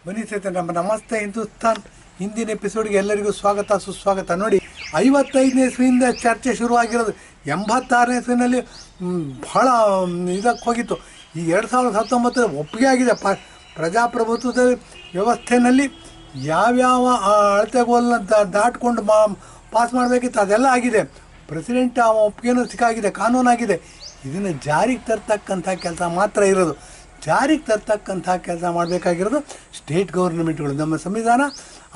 ಬನ್ನಿ ಸ್ನೇಹಿತರೆ, ನಮ್ಮ ನಮಸ್ತೆ ಹಿಂದೂಸ್ತಾನ್ ಹಿಂದಿನ ಎಪಿಸೋಡ್ಗೆ ಎಲ್ಲರಿಗೂ ಸ್ವಾಗತ ಸುಸ್ವಾಗತ. ನೋಡಿ, 55ನೇ ಇಸ್ವಿಯಿಂದ ಚರ್ಚೆ ಶುರುವಾಗಿರೋದು 86ನೇ ಇಸ್ವಿನಲ್ಲಿ ಬಹಳ ಇದಕ್ಕೆ ಹೋಗಿತ್ತು. ಈ 2019 ಒಪ್ಪಿಗೆ ಆಗಿದೆ. ಪ್ರಜಾಪ್ರಭುತ್ವದ ವ್ಯವಸ್ಥೆಯಲ್ಲಿ ಯಾವ್ಯಾವ ಅಳತೆಗೋಲನ್ನ ದಾಟ್ಕೊಂಡು ಪಾಸ್ ಮಾಡಬೇಕಿತ್ತು ಅದೆಲ್ಲ ಆಗಿದೆ. ಪ್ರೆಸಿಡೆಂಟ್ ಒಪ್ಪಿಗೆನೂ ಸಿಕ್ಕಾಗಿದೆ, ಕಾನೂನಾಗಿದೆ. ಇದನ್ನು ಜಾರಿಗೆ ತರ್ತಕ್ಕಂಥ ಕೆಲಸ ಮಾತ್ರ ಇರೋದು. ಜಾರಿಗೆ ತರ್ತಕ್ಕಂಥ ಕೆಲಸ ಮಾಡಬೇಕಾಗಿರೋದು ಸ್ಟೇಟ್ ಗೌರ್ಮೆಂಟ್ಗಳು. ನಮ್ಮ ಸಂವಿಧಾನ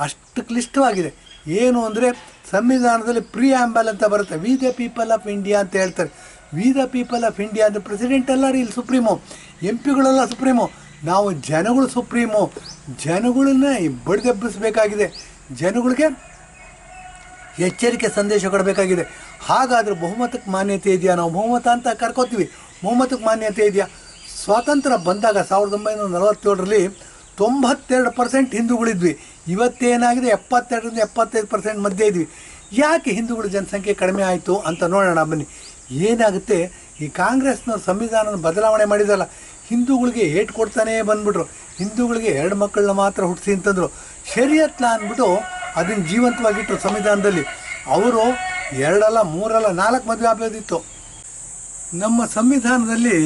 ಅಷ್ಟು ಕ್ಲಿಷ್ಟವಾಗಿದೆ. ಏನು ಅಂದರೆ, ಸಂವಿಧಾನದಲ್ಲಿ ಪ್ರಿಯಾಂಬಲ್ ಅಂತ ಬರುತ್ತೆ. We the people of India ಅಂತ ಹೇಳ್ತಾರೆ. We the people of India ಅಂದರೆ ಪ್ರೆಸಿಡೆಂಟ್ ಎಲ್ಲ ಇಲ್ಲಿ ಸುಪ್ರೀಮೋ, ಎಂ ಪಿಗಳೆಲ್ಲ ಸುಪ್ರೀಮೋ, ನಾವು ಜನಗಳು ಸುಪ್ರೀಮೋ. ಜನಗಳನ್ನ ಬಡಿದೆಬ್ಬಿಸಬೇಕಾಗಿದೆ, ಜನಗಳಿಗೆ ಎಚ್ಚರಿಕೆ ಸಂದೇಶ ಕೊಡಬೇಕಾಗಿದೆ. ಹಾಗಾದರೆ ಬಹುಮತಕ್ಕೆ ಮಾನ್ಯತೆ ಇದೆಯಾ? ನಾವು ಬಹುಮತ ಅಂತ ಕರ್ಕೋತೀವಿ, ಬಹುಮತಕ್ಕೆ ಮಾನ್ಯತೆ ಇದೆಯಾ? ಸ್ವಾತಂತ್ರ್ಯ ಬಂದಾಗ 1947ರಲ್ಲಿ 92% ಹಿಂದೂಗಳಿದ್ವಿ. ಇವತ್ತೇನಾಗಿದೆ, 72ರಿಂದ 75% ಮಧ್ಯೆ ಇದ್ವಿ. ಯಾಕೆ ಹಿಂದೂಗಳ ಜನಸಂಖ್ಯೆ ಕಡಿಮೆ ಆಯಿತು ಅಂತ ನೋಡೋಣ ಬನ್ನಿ. ಏನಾಗುತ್ತೆ, ಈ ಕಾಂಗ್ರೆಸ್ನವ್ರು ಸಂವಿಧಾನದ ಬದಲಾವಣೆ ಮಾಡಿದಲ್ಲ, ಹಿಂದೂಗಳಿಗೆ ಏಟು ಕೊಡ್ತಾನೇ ಬಂದ್ಬಿಟ್ರು. ಹಿಂದೂಗಳಿಗೆ 2 ಮಕ್ಕಳನ್ನ ಮಾತ್ರ ಹುಟ್ಟಿಸಿ ಅಂತಂದರು. ಶರಿಯತ್ ಲಾ ಅಂದ್ಬಿಟ್ಟು ಅದನ್ನು ಜೀವಂತವಾಗಿಟ್ಟರು ಸಂವಿಧಾನದಲ್ಲಿ. ಅವರು 2 ಅಲ್ಲ 3 ಅಲ್ಲ 4 ಮದುವೆ ಆಗೋದಿತ್ತು. ನಮ್ಮ ಸಂವಿಧಾನದಲ್ಲಿ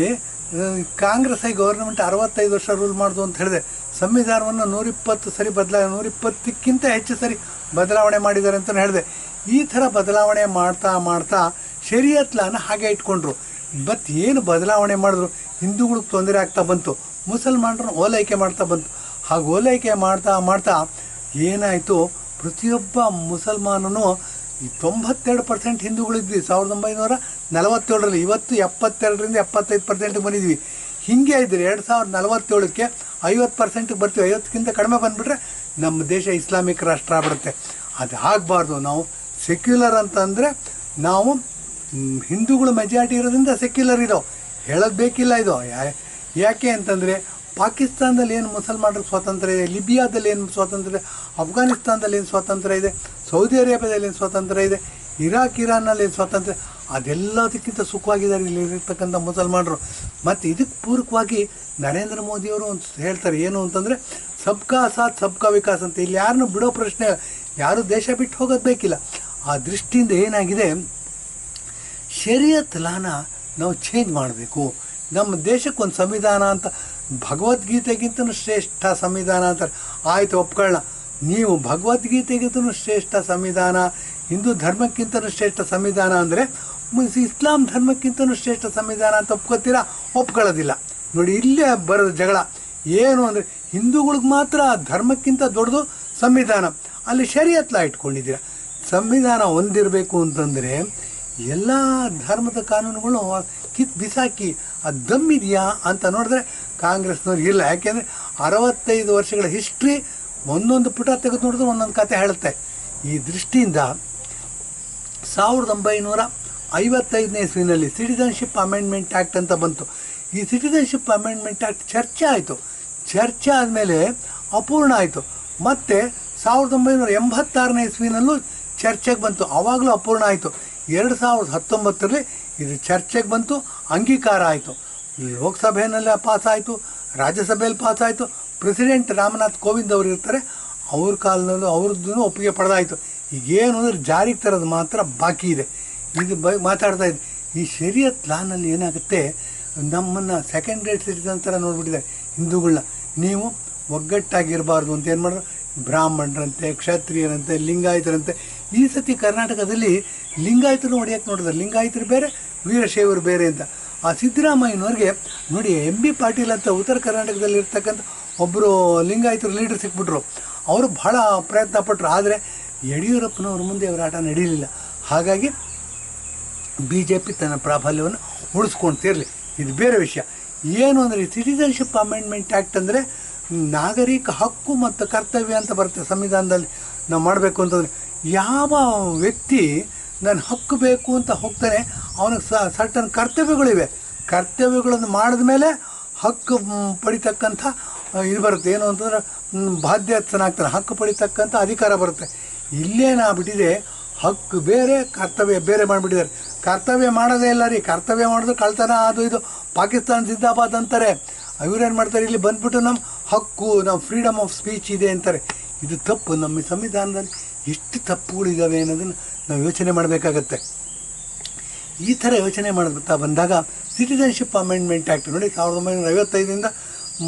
ಕಾಂಗ್ರೆಸ್ ಗೌರ್ಮೆಂಟ್ 65 ವರ್ಷ ರೂಲ್ ಮಾಡೋದು ಅಂತ ಹೇಳಿದೆ. ಸಂವಿಧಾನವನ್ನು 120 ಸರಿ 120ಕ್ಕಿಂತ ಹೆಚ್ಚು ಸರಿ ಬದಲಾವಣೆ ಮಾಡಿದ್ದಾರೆ ಅಂತ ಹೇಳಿದೆ. ಈ ಥರ ಬದಲಾವಣೆ ಮಾಡ್ತಾ ಶರಿಯತ್ ಲಾನ ಹಾಗೆ ಇಟ್ಕೊಂಡ್ರು. ಮತ್ತು ಏನು ಬದಲಾವಣೆ ಮಾಡಿದ್ರು, ಹಿಂದೂಗಳಿಗೆ ತೊಂದರೆ ಆಗ್ತಾ ಬಂತು, ಮುಸಲ್ಮಾನರನ್ನ ಓಲೈಕೆ ಮಾಡ್ತಾ ಬಂತು. ಹಾಗೆ ಓಲೈಕೆ ಮಾಡ್ತಾ ಏನಾಯಿತು, ಪ್ರತಿಯೊಬ್ಬ ಮುಸಲ್ಮಾನನು 92% ಹಿಂದೂಗಳಿದ್ವಿ 1947ರಲ್ಲಿ. ಇವತ್ತು 72ರಿಂದ 75% ಬಂದಿದ್ವಿ. ಹೀಗೆ ಇದ್ದರೆ 2047ಕ್ಕೆ 50%ಗೆ ಬರ್ತೀವಿ. 50ಕ್ಕಿಂತ ಕಡಿಮೆ ಬಂದುಬಿಟ್ರೆ ನಮ್ಮ ದೇಶ ಇಸ್ಲಾಮಿಕ್ ರಾಷ್ಟ್ರ ಆಗ್ಬಿಡುತ್ತೆ. ಅದು ಆಗಬಾರ್ದು. ನಾವು ಸೆಕ್ಯುಲರ್ ಅಂತಂದರೆ ನಾವು ಹಿಂದೂಗಳು ಮೆಜಾರಿಟಿ ಇರೋದ್ರಿಂದ ಸೆಕ್ಯುಲರ್ ಇದೋ ಹೇಳೋದು ಬೇಕಿಲ್ಲ. ಇದು ಯಾಕೆ ಅಂತಂದರೆ, ಪಾಕಿಸ್ತಾನದಲ್ಲಿ ಏನು ಮುಸಲ್ಮಾನರಿಗೆ ಸ್ವಾತಂತ್ರ್ಯ ಇದೆ, ಲಿಬಿಯಾದಲ್ಲಿ ಏನು ಸ್ವಾತಂತ್ರ್ಯ ಇದೆ, ಅಫ್ಘಾನಿಸ್ತಾನದಲ್ಲಿ ಏನು ಸ್ವಾತಂತ್ರ್ಯ ಇದೆ, ಸೌದಿ ಅರೇಬಿಯಾದಲ್ಲಿ ಏನು ಸ್ವಾತಂತ್ರ್ಯ ಇದೆ, ಇರಾನ್ ಏನು ಸ್ವಾತಂತ್ರ್ಯ, ಅದೆಲ್ಲದಕ್ಕಿಂತ ಸುಖವಾಗಿದ್ದಾರೆ ಇಲ್ಲಿರ್ತಕ್ಕಂಥ ಮುಸಲ್ಮಾನರು. ಮತ್ತು ಇದಕ್ಕೆ ಪೂರಕವಾಗಿ ನರೇಂದ್ರ ಮೋದಿಯವರು ಹೇಳ್ತಾರೆ ಏನು ಅಂತಂದರೆ, ಸಬ್ಕಾ ಸಾಥ್ ಸಬ್ಕಾ ವಿಕಾಸ್ ಅಂತ. ಇಲ್ಲಿ ಯಾರನ್ನೂ ಬಿಡೋ ಪ್ರಶ್ನೆ, ಯಾರೂ ದೇಶ ಬಿಟ್ಟು ಹೋಗೋದು ಬೇಕಿಲ್ಲ. ಆ ದೃಷ್ಟಿಯಿಂದ ಏನಾಗಿದೆ, ಶರಿಯತ್ ಲಾನ ನಾವು ಚೇಂಜ್ ಮಾಡಬೇಕು. ನಮ್ಮ ದೇಶಕ್ಕೊಂದು ಸಂವಿಧಾನ ಅಂತ, ಭಗವದ್ಗೀತೆಗಿಂತಲೂ ಶ್ರೇಷ್ಠ ಸಂವಿಧಾನ ಅಂತಾರೆ. ಆಯಿತು, ಒಪ್ಕೊಳ್ಳೋಣ. ನೀವು ಭಗವದ್ಗೀತೆಗಿಂತಲೂ ಶ್ರೇಷ್ಠ ಸಂವಿಧಾನ, ಹಿಂದೂ ಧರ್ಮಕ್ಕಿಂತಲೂ ಶ್ರೇಷ್ಠ ಸಂವಿಧಾನ ಅಂದರೆ ಇಸ್ಲಾಂ ಧರ್ಮಕ್ಕಿಂತಲೂ ಶ್ರೇಷ್ಠ ಸಂವಿಧಾನ ಅಂತ ಒಪ್ಕೋತೀರಾ? ಒಪ್ಕೊಳ್ಳೋದಿಲ್ಲ. ನೋಡಿ, ಇಲ್ಲೇ ಬರೋದು ಜಗಳ. ಏನು ಅಂದರೆ, ಹಿಂದೂಗಳಿಗೆ ಮಾತ್ರ ಧರ್ಮಕ್ಕಿಂತ ದೊಡ್ಡದು ಸಂವಿಧಾನ, ಅಲ್ಲಿ ಶರಿಯತ್ ಲಾ ಇಟ್ಕೊಂಡಿದ್ದೀರ. ಸಂವಿಧಾನ ಹೊಂದಿರಬೇಕು ಅಂತಂದರೆ ಎಲ್ಲ ಧರ್ಮದ ಕಾನೂನುಗಳು ಬಿಸಾಕಿ ಅದು ದಮ್ಮಿದೆಯಾ ಅಂತ ನೋಡಿದ್ರೆ ಕಾಂಗ್ರೆಸ್ನವ್ರಿಗೆ ಇಲ್ಲ. ಯಾಕೆಂದರೆ 65 ವರ್ಷಗಳ ಹಿಸ್ಟ್ರಿ ಒಂದೊಂದು ಪುಟ ತೆಗೆದು ನೋಡಿದ್ರೆ ಒಂದೊಂದು ಕತೆ ಹೇಳುತ್ತೆ. ಈ ದೃಷ್ಟಿಯಿಂದ 1955ನೇ ಇಸ್ವಿನಲ್ಲಿ ಸಿಟಿಜನ್ಶಿಪ್ ಅಮೆಂಡ್ಮೆಂಟ್ ಆ್ಯಕ್ಟ್ ಅಂತ ಬಂತು. ಈ ಸಿಟಿಜನ್ಶಿಪ್ ಅಮೆಂಡ್ಮೆಂಟ್ ಆ್ಯಕ್ಟ್ ಚರ್ಚೆ ಆಯಿತು. ಚರ್ಚೆ ಆದಮೇಲೆ ಅಪೂರ್ಣ ಆಯಿತು. ಮತ್ತು 1986ನೇ ಇಸ್ವಿನಲ್ಲೂ ಚರ್ಚೆಗೆ ಬಂತು, ಆವಾಗಲೂ ಅಪೂರ್ಣ ಆಯಿತು. 2019ರಲ್ಲಿ ಇದು ಚರ್ಚೆಗೆ ಬಂತು, ಅಂಗೀಕಾರ ಆಯಿತು. ಲೋಕಸಭೆಯಲ್ಲೇ ಪಾಸಾಯಿತು, ರಾಜ್ಯಸಭೆಯಲ್ಲಿ ಪಾಸಾಯಿತು. ಪ್ರೆಸಿಡೆಂಟ್ ರಾಮನಾಥ್ ಕೋವಿಂದ್ ಅವರು ಇರ್ತಾರೆ, ಅವ್ರ ಕಾಲದಲ್ಲೂ ಅವ್ರದ್ದು ಒಪ್ಪಿಗೆ ಪಡೆದಾಯಿತು. ಈಗೇನು ಅಂದರೆ ಜಾರಿಗೆ ತರೋದು ಮಾತ್ರ ಬಾಕಿ ಇದೆ. ಇದು ಮಾತಾಡ್ತಾ ಇದ್ದೆ. ಈ ಶರಿಯತ್ ಲಾನಲ್ಲಿ ಏನಾಗುತ್ತೆ, ನಮ್ಮನ್ನು ಸೆಕೆಂಡ್ ರೇಟ್ ಸಿಟಿಸನ್ ಥರ ನೋಡ್ಬಿಟ್ಟಿದ್ದಾರೆ ಹಿಂದೂಗಳನ್ನ. ನೀವು ಒಗ್ಗಟ್ಟಾಗಿರಬಾರ್ದು ಅಂತ ಏನು ಮಾಡಿದ್ರು, ಬ್ರಾಹ್ಮಣರಂತೆ, ಕ್ಷತ್ರಿಯರಂತೆ, ಲಿಂಗಾಯತರಂತೆ. ಈ ಸತಿ ಕರ್ನಾಟಕದಲ್ಲಿ ಲಿಂಗಾಯತರು ಹೊಡೆಯೋಕ್ಕೆ ನೋಡಿದ್ರೆ, ಲಿಂಗಾಯತರು ಬೇರೆ, ವೀರಶೈವರು ಬೇರೆ ಅಂತ. ಆ ಸಿದ್ದರಾಮಯ್ಯನವ್ರಿಗೆ ನೋಡಿ, MB ಪಾಟೀಲ್ ಅಂತ ಉತ್ತರ ಕರ್ನಾಟಕದಲ್ಲಿ ಇರ್ತಕ್ಕಂಥ ಒಬ್ಬರು ಲಿಂಗಾಯತರು ಲೀಡರ್ ಸಿಕ್ಬಿಟ್ರು. ಅವರು ಬಹಳ ಪ್ರಯತ್ನ ಪಟ್ಟರು. ಆದರೆ ಯಡಿಯೂರಪ್ಪನವ್ರ ಮುಂದೆ ಅವರ ಆಟ ನಡೀಲಿಲ್ಲ. ಹಾಗಾಗಿ BJP ತನ್ನ ಪ್ರಾಬಲ್ಯವನ್ನು ಉಳಿಸ್ಕೊಳ್ತಿರಲಿ, ಇದು ಬೇರೆ ವಿಷಯ. ಏನು ಅಂದರೆ, ಸಿಟಿಜನ್ಶಿಪ್ ಅಮೆಂಡ್ಮೆಂಟ್ ಆ್ಯಕ್ಟ್ ಅಂದರೆ ನಾಗರಿಕ ಹಕ್ಕು ಮತ್ತು ಕರ್ತವ್ಯ ಅಂತ ಬರುತ್ತೆ ಸಂವಿಧಾನದಲ್ಲಿ. ನಾವು ಮಾಡಬೇಕು ಅಂತಂದರೆ, ಯಾವ ವ್ಯಕ್ತಿ ನನ್ನ ಹಕ್ಕು ಬೇಕು ಅಂತ ಹೋಗ್ತಾನೆ, ಅವನಿಗೆ ಸರ್ಟನ್ ಕರ್ತವ್ಯಗಳಿವೆ. ಕರ್ತವ್ಯಗಳನ್ನು ಮಾಡಿದ ಮೇಲೆ ಹಕ್ಕು ಪಡಿತಕ್ಕಂಥ ಇದು ಬರುತ್ತೆ. ಏನು ಅಂತಂದರೆ, ಬಾಧ್ಯಸ್ಥನಾಗ್ತಾನೆ, ಹಕ್ಕು ಪಡಿತಕ್ಕಂಥ ಅಧಿಕಾರ ಬರುತ್ತೆ. ಇಲ್ಲೇನಾಗ್ಬಿಟ್ಟಿದೆ, ಹಕ್ಕು ಬೇರೆ ಕರ್ತವ್ಯ ಬೇರೆ ಮಾಡಿಬಿಟ್ಟಿದ್ದಾರೆ. ಕರ್ತವ್ಯ ಮಾಡೋದೇ ಇಲ್ಲ ರೀ. ಕರ್ತವ್ಯ ಮಾಡಿದ್ರೆ ಕಳ್ತನ, ಅದು ಇದು, ಪಾಕಿಸ್ತಾನ ಜಿಂದಾಬಾದ್ ಅಂತಾರೆ. ಇವ್ರೇನು ಮಾಡ್ತಾರೆ, ಇಲ್ಲಿ ಬಂದ್ಬಿಟ್ಟು ನಮ್ಮ ಹಕ್ಕು, ನಮ್ಮ ಫ್ರೀಡಮ್ ಆಫ್ ಸ್ಪೀಚ್ ಇದೆ ಅಂತಾರೆ. ಇದು ತಪ್ಪು. ನಮ್ಮ ಸಂವಿಧಾನದಲ್ಲಿ ಎಷ್ಟು ತಪ್ಪುಗಳಿದ್ದಾವೆ ಅನ್ನೋದನ್ನು ನಾವು ಯೋಚನೆ ಮಾಡಬೇಕಾಗತ್ತೆ. ಈ ಥರ ಯೋಚನೆ ಮಾಡ್ತಾ ಬಂದಾಗ ಸಿಟಿಸನ್ಶಿಪ್ ಅಮೆಂಡ್ಮೆಂಟ್ ಆ್ಯಕ್ಟ್ ನೋಡಿ 1955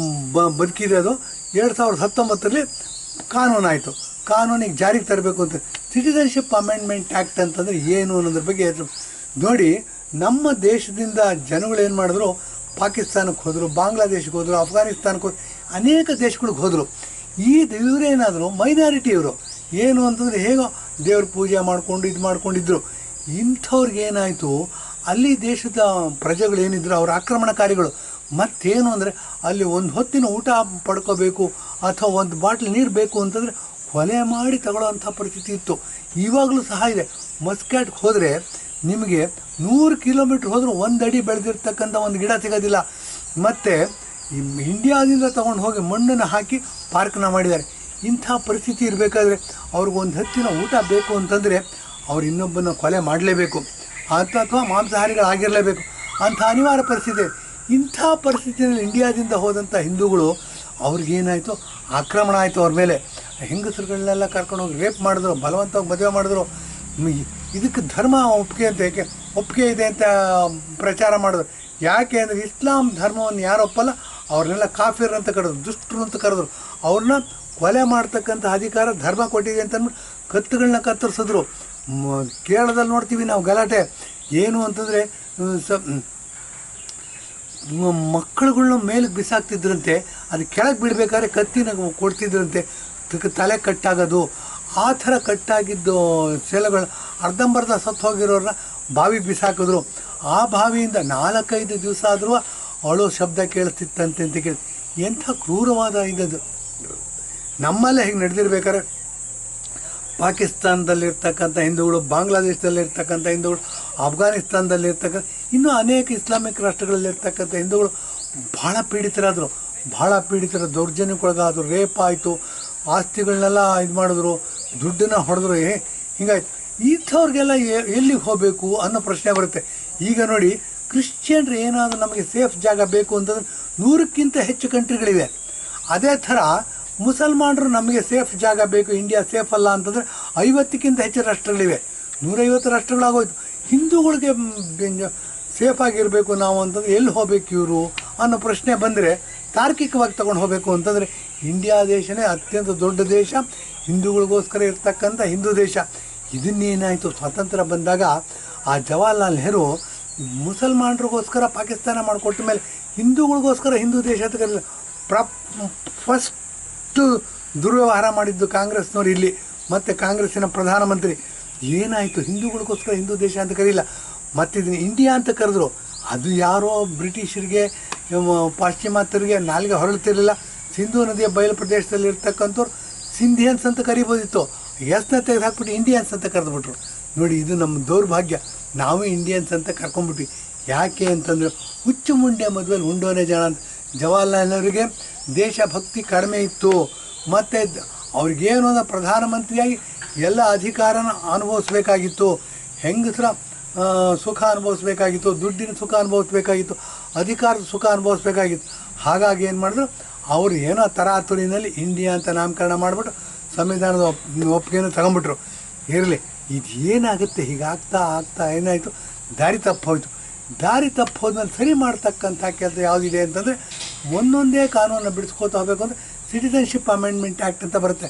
ಬದುಕಿರೋದು 2019 ಕಾನೂನಾಯಿತು. ಕಾನೂನಿಗೆ ಜಾರಿಗೆ ತರಬೇಕು ಅಂತ. ಸಿಟಿಸನ್ಶಿಪ್ ಅಮೆಂಡ್ಮೆಂಟ್ ಆ್ಯಕ್ಟ್ ಅಂತಂದರೆ ಏನು ಅನ್ನೋದ್ರ ಬಗ್ಗೆ ನೋಡಿ. ನಮ್ಮ ದೇಶದಿಂದ ಜನಗಳೇನು ಮಾಡಿದ್ರು, ಪಾಕಿಸ್ತಾನಕ್ಕೆ ಹೋದರು, ಬಾಂಗ್ಲಾದೇಶಕ್ಕೆ ಹೋದರು, ಅಫ್ಘಾನಿಸ್ತಾನಕ್ಕೆ ಹೋದ್ರು, ಅನೇಕ ದೇಶಗಳಿಗೆ ಹೋದರು. ಇವರೇನಾದರೂ ಮೈನಾರಿಟಿ ಇವರು ಏನು ಅಂತಂದರೆ ಹೇಗೋ ದೇವ್ರ ಪೂಜೆ ಮಾಡಿಕೊಂಡು ಇದು ಮಾಡ್ಕೊಂಡಿದ್ರು. ಇಂಥವ್ರಿಗೆ ಏನಾಯಿತು, ಅಲ್ಲಿ ದೇಶದ ಪ್ರಜೆಗಳೇನಿದ್ರು ಅವರು ಆಕ್ರಮಣಕಾರಿಗಳು. ಮತ್ತೇನು ಅಂದರೆ ಅಲ್ಲಿ ಒಂದು ಹೊತ್ತಿನ ಊಟ ಪಡ್ಕೋಬೇಕು ಅಥವಾ ಒಂದು ಬಾಟ್ಲ್ ನೀರು ಬೇಕು ಅಂತಂದರೆ ಕೊಲೆ ಮಾಡಿ ತಗೊಳ್ಳೋವಂಥ ಪರಿಸ್ಥಿತಿ ಇತ್ತು. ಇವಾಗಲೂ ಸಹ ಇದೆ. ಮಸ್ಕ್ಯಾಟ್ಗೆ ಹೋದರೆ ನಿಮಗೆ 100 ಕಿಲೋಮೀಟ್ರ್ ಹೋದರೂ 1 ಅಡಿ ಬೆಳೆದಿರ್ತಕ್ಕಂಥ ಒಂದು ಗಿಡ ಸಿಗೋದಿಲ್ಲ. ಮತ್ತು ಇಂಡಿಯಾದಿಂದ ತೊಗೊಂಡು ಹೋಗಿ ಮಣ್ಣನ್ನು ಹಾಕಿ ಪಾರ್ಕ್ನ ಮಾಡಿದ್ದಾರೆ. ಇಂಥ ಪರಿಸ್ಥಿತಿ ಇರಬೇಕಾದ್ರೆ ಅವ್ರಿಗೊಂದು ಹೊತ್ತಿನ ಊಟ ಬೇಕು ಅಂತಂದರೆ ಅವ್ರು ಇನ್ನೊಬ್ಬನ ಕೊಲೆ ಮಾಡಲೇಬೇಕು ಅಥವಾ ಮಾಂಸಾಹಾರಿಗಳಾಗಿರಲೇಬೇಕು. ಅಂಥ ಅನಿವಾರ್ಯ ಪರಿಸ್ಥಿತಿ. ಇಂಥ ಪರಿಸ್ಥಿತಿಯಲ್ಲಿ ಇಂಡಿಯಾದಿಂದ ಹೋದಂಥ ಹಿಂದೂಗಳು ಅವ್ರಿಗೇನಾಯಿತು, ಆಕ್ರಮಣ ಆಯಿತು ಅವ್ರ ಮೇಲೆ. ಹೆಂಗಸರುಗಳನ್ನೆಲ್ಲ ಕರ್ಕೊಂಡೋಗಿ ರೇಪ್ ಮಾಡಿದ್ರು, ಬಲವಂತವಾಗಿ ಮದುವೆ ಮಾಡಿದ್ರು. ಇದಕ್ಕೆ ಧರ್ಮ ಒಪ್ಪಿಗೆ ಇದೆ ಅಂತ ಪ್ರಚಾರ ಮಾಡಿದ್ರು. ಯಾಕೆ ಅಂದರೆ ಇಸ್ಲಾಂ ಧರ್ಮವನ್ನು ಯಾರು ಒಪ್ಪಲ್ಲ ಅವ್ರನ್ನೆಲ್ಲ ಕಾಫಿರ್ ಅಂತ ಕರೆದ್ರು, ದುಷ್ಟರು ಅಂತ ಕರೆದ್ರು. ಅವ್ರನ್ನ ಕೊಲೆ ಮಾಡ್ತಕ್ಕಂಥ ಅಧಿಕಾರ ಧರ್ಮ ಕೊಟ್ಟಿದೆ ಅಂತ ಅಂದ್ಬಿಟ್ಟು ಕತ್ತುಗಳನ್ನ ಕತ್ತರಿಸಿದ್ರು. ಕೇರಳದಲ್ಲಿ ನೋಡ್ತೀವಿ ನಾವು ಗಲಾಟೆ ಏನು ಅಂತಂದರೆ ಮಕ್ಕಳುಗಳನ್ನ ಮೇಲಕ್ಕೆ ಬಿಸಾಕ್ತಿದ್ರಂತೆ, ಅದು ಕೆಳಗೆ ಬಿಡಬೇಕಾದ್ರೆ ಕತ್ತಿನ ಕೊಡ್ತಿದ್ರಂತೆ, ತಲೆ ಕಟ್ಟಾಗೋದು. ಆ ಥರ ಕಟ್ಟಾಗಿದ್ದು ಸೆಲೆಗಳು ಅರ್ಧಂಬರ್ಧ ಸತ್ತು ಹೋಗಿರೋರನ್ನ ಬಾವಿಗೆ ಬಿಸಾಕಿದ್ರು. ಆ ಬಾವಿಯಿಂದ 4-5 ದಿವಸ ಆದರೂ ಅಳೋ ಶಬ್ದ ಕೇಳಿಸ್ತಿತ್ತಂತೆ ಅಂತ ಕೇಳಿ. ಎಂಥ ಕ್ರೂರವಾದ ಇದದು. ನಮ್ಮಲ್ಲೇ ಹೀಗೆ ನಡೆದಿರ್ಬೇಕಾದ್ರೆ ಪಾಕಿಸ್ತಾನದಲ್ಲಿರ್ತಕ್ಕಂಥ ಹಿಂದೂಗಳು, ಬಾಂಗ್ಲಾದೇಶದಲ್ಲಿರ್ತಕ್ಕಂಥ ಹಿಂದೂಗಳು, ಅಫ್ಘಾನಿಸ್ತಾನದಲ್ಲಿರ್ತಕ್ಕಂಥ ಇನ್ನೂ ಅನೇಕ ಇಸ್ಲಾಮಿಕ್ ರಾಷ್ಟ್ರಗಳಲ್ಲಿರ್ತಕ್ಕಂಥ ಹಿಂದೂಗಳು ಭಾಳ ಪೀಡಿತರಾದರು. ದೌರ್ಜನ್ಯಕ್ಕೊಳಗಾದರು, ರೇಪ್ ಆಯಿತು, ಆಸ್ತಿಗಳನ್ನೆಲ್ಲ ಇದು ಮಾಡಿದ್ರು, ದುಡ್ಡನ್ನು ಹೊಡೆದ್ರು. ಹಿಂಗಾಯ್ತು. ಇಂಥವ್ರಿಗೆಲ್ಲ ಎಲ್ಲಿಗೆ ಹೋಗಬೇಕು ಅನ್ನೋ ಪ್ರಶ್ನೆ ಬರುತ್ತೆ. ಈಗ ನೋಡಿ, ಕ್ರಿಶ್ಚಿಯನ್ರು ಏನಾದರೂ ನಮಗೆ ಸೇಫ್ ಜಾಗ ಬೇಕು ಅಂತಂದ್ರೆ 100ಕ್ಕಿಂತ ಹೆಚ್ಚು ಕಂಟ್ರಿಗಳಿವೆ. ಅದೇ ಥರ ಮುಸಲ್ಮಾನರು ನಮಗೆ ಸೇಫ್ ಜಾಗ ಬೇಕು, ಇಂಡಿಯಾ ಸೇಫ್ ಅಲ್ಲ ಅಂತಂದರೆ 50ಕ್ಕಿಂತ ಹೆಚ್ಚು ರಾಷ್ಟ್ರಗಳಿವೆ, 150 ರಾಷ್ಟ್ರಗಳಾಗೋಯ್ತು. ಹಿಂದೂಗಳಿಗೆ ಸೇಫಾಗಿರಬೇಕು ನಾವು ಅಂತಂದರೆ ಎಲ್ಲಿ ಹೋಗ್ಬೇಕು ಇವರು ಅನ್ನೋ ಪ್ರಶ್ನೆ ಬಂದರೆ ತಾರ್ಕಿಕವಾಗಿ ತಗೊಂಡು ಹೋಗಬೇಕು ಅಂತಂದರೆ ಇಂಡಿಯಾ ದೇಶನೇ ಅತ್ಯಂತ ದೊಡ್ಡ ದೇಶ, ಹಿಂದೂಗಳಿಗೋಸ್ಕರ ಇರ್ತಕ್ಕಂಥ ಹಿಂದೂ ದೇಶ. ಇದನ್ನೇನಾಯಿತು, ಸ್ವಾತಂತ್ರ್ಯ ಬಂದಾಗ ಆ ಜವಾಹರ್ಲಾಲ್ ನೆಹರು ಮುಸಲ್ಮಾನರಿಗೋಸ್ಕರ ಪಾಕಿಸ್ತಾನ ಮಾಡಿಕೊಟ್ಟ ಮೇಲೆ ಹಿಂದೂಗಳಿಗೋಸ್ಕರ ಹಿಂದೂ ದೇಶ ಅಂತ ಕರೀಲಿಲ್ಲ. ಫಸ್ಟು ದುರ್ವ್ಯವಹಾರ ಮಾಡಿದ್ದು ಕಾಂಗ್ರೆಸ್ನವ್ರು ಇಲ್ಲಿ, ಮತ್ತು ಕಾಂಗ್ರೆಸ್ಸಿನ ಪ್ರಧಾನಮಂತ್ರಿ. ಏನಾಯಿತು, ಹಿಂದೂಗಳಿಗೋಸ್ಕರ ಹಿಂದೂ ದೇಶ ಅಂತ ಕರೀಲ್ಲ, ಮತ್ತಿದನ್ನು ಇಂಡಿಯಾ ಅಂತ ಕರೆದ್ರು. ಅದು ಯಾರೋ ಬ್ರಿಟಿಷರಿಗೆ ಪಾಶ್ಚಿಮಾತ್ಯರಿಗೆ ನಾಲ್ಗೆ ಹೊರಳ್ತಿರಲಿಲ್ಲ. ಸಿಂಧೂ ನದಿಯ ಬಯಲು ಪ್ರದೇಶದಲ್ಲಿ ಇರ್ತಕ್ಕಂಥವ್ರು ಸಿಂಧಿಯನ್ಸ್ ಅಂತ ಕರಿಬೋದಿತ್ತು. ಎಸ್ನ ತೆಗೆದು ಹಾಕ್ಬಿಟ್ಟು ಇಂಡಿಯನ್ಸ್ ಅಂತ ಕರೆದುಬಿಟ್ರು. ನೋಡಿ, ಇದು ನಮ್ಮ ದೌರ್ಭಾಗ್ಯ. ನಾವು ಇಂಡಿಯನ್ಸ್ ಅಂತ ಕರ್ಕೊಂಡ್ಬಿಟ್ವಿ. ಯಾಕೆ ಅಂತಂದರೆ ಹುಚ್ಚು ಮುಂಡೆ ಮದುವೆಲಿ ಉಂಡೋನೇ ಜನ ಅಂತ. ಜವಾಹರ್ಲಾಲ್ ನೆಹರುಗೆ ದೇಶಭಕ್ತಿ ಕಡಿಮೆ ಇತ್ತು. ಮತ್ತು ಅವ್ರಿಗೇನು ಅನ್ನೋ ಪ್ರಧಾನಮಂತ್ರಿಯಾಗಿ ಎಲ್ಲ ಅಧಿಕಾರನ ಅನುಭವಿಸ್ಬೇಕಾಗಿತ್ತು, ಹೆಂಗಸರ ಸುಖ ಅನುಭವಿಸ್ಬೇಕಾಗಿತ್ತು, ದುಡ್ಡಿನ ಸುಖ ಅನುಭವಿಸ್ಬೇಕಾಗಿತ್ತು, ಅಧಿಕಾರದ ಸುಖ ಅನುಭವಿಸ್ಬೇಕಾಗಿತ್ತು. ಹಾಗಾಗಿ ಏನು ಮಾಡಿದ್ರು, ಅವರು ಏನೋ ತರಾತುರಿನಲ್ಲಿ ಇಂಡಿಯಾ ಅಂತ ನಾಮಕರಣ ಮಾಡಿಬಿಟ್ಟು ಸಂವಿಧಾನದ ಒಪ್ಪಿಗೆಯನ್ನು ತಗೊಂಬಿಟ್ರು. ಇರಲಿ, ಇದೇನಾಗುತ್ತೆ, ಹೀಗಾಗ್ತಾ ಏನಾಯಿತು, ದಾರಿ ತಪ್ಪು ಹೋಯಿತು. ದಾರಿ ತಪ್ಪು ಹೋದ್ಮೇಲೆ ಸರಿ ಮಾಡ್ತಕ್ಕಂಥ ಕೆಲಸ ಯಾವುದಿದೆ ಅಂತಂದರೆ ಒಂದೊಂದೇ ಕಾನೂನನ್ನು ಬಿಡಿಸ್ಕೋತಾ ಹೋಗಬೇಕು ಅಂದರೆ ಸಿಟಿಸನ್ಶಿಪ್ ಅಮೆಂಡ್ಮೆಂಟ್ ಆ್ಯಕ್ಟ್ ಅಂತ ಬರುತ್ತೆ.